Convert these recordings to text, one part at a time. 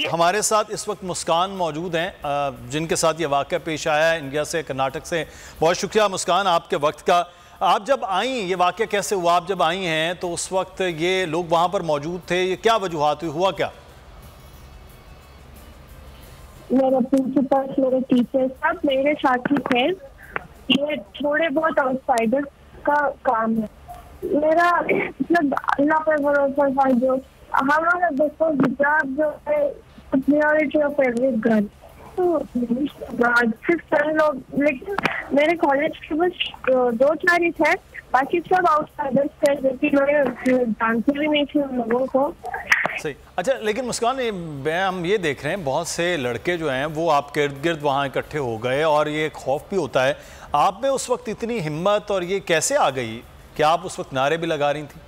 हमारे साथ इस वक्त मुस्कान मौजूद हैं जिनके साथ ये वाक़या पेश आया है इंडिया से, कर्नाटक से। बहुत शुक्रिया मुस्कान आपके वक्त का। आप जब आई, ये वाक़या कैसे हुआ? आप जब आई हैं तो उस वक्त ये लोग वहाँ पर मौजूद थे, ये क्या वजूहात हुई, हुआ क्या? मेरे प्रिंसिपल, मेरे टीचर सब मेरे साथी थे। ये थोड़े बहुत आउटसाइडर का काम है। मेरा मतलब अल्लाह पर भरोसा था। जो हमारा दोस्तों हिजाब जो है प्रियोरिटी ऑफ एवरी गर्ल, तो सिर्फ सर लोग, लेकिन मेरे कॉलेज के बस 2-4 ही थे, बाकी सब आउटसाइडर्स थे जो कि मैं जानती भी नहीं थी उन लोगों को। सही। अच्छा, लेकिन मुस्कान हम ये देख रहे हैं बहुत से लड़के जो हैं वो आपके इर्द गिर्द वहाँ इकट्ठे हो गए और ये खौफ भी होता है। आप में उस वक्त इतनी हिम्मत और ये कैसे आ गई कि आप उस वक्त नारे भी लगा रही थी?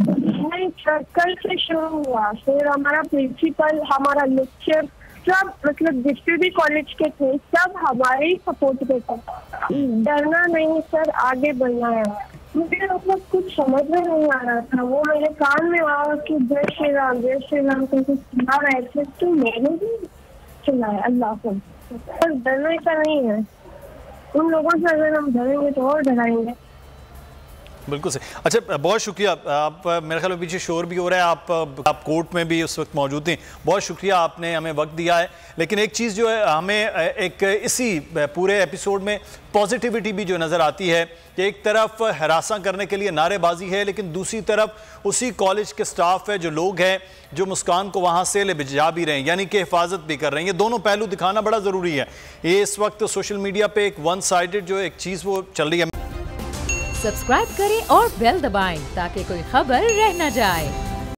नहीं, कल से शुरू हुआ। फिर हमारा प्रिंसिपल, हमारा लेक्चर, सब मतलब जितने भी कॉलेज के थे सब हमारे ही सपोर्ट पे थे। डरना नहीं सर, आगे बढ़ना है। मुझे मतलब कुछ समझ में नहीं आ रहा था। वो मेरे कान में आया कि जय श्री राम करके सुना रहे थे, तो मैंने भी सुनाया अल्लाह को। पर डरने का नहीं है। उन लोगों से अगर हम डरेंगे तो और डराएंगे। बिल्कुल सही। अच्छा, बहुत शुक्रिया। आप मेरे ख्याल में पीछे शोर भी हो रहा है, आप कोर्ट में भी उस वक्त मौजूद थी। बहुत शुक्रिया, आपने हमें वक्त दिया है। लेकिन एक चीज़ जो है हमें एक इसी पूरे एपिसोड में पॉजिटिविटी भी जो नज़र आती है कि एक तरफ हरासा करने के लिए नारेबाजी है, लेकिन दूसरी तरफ उसी कॉलेज के स्टाफ है, जो लोग हैं जो मुस्कान को वहाँ से ले भिजा भी रहे हैं, यानी कि हिफाजत भी कर रहे हैं। ये दोनों पहलू दिखाना बड़ा ज़रूरी है। ये इस वक्त सोशल मीडिया पर एक वन साइडेड जो एक चीज़ वो चल रही है। सब्सक्राइब करें और बेल दबाएं ताकि कोई खबर रह न जाए।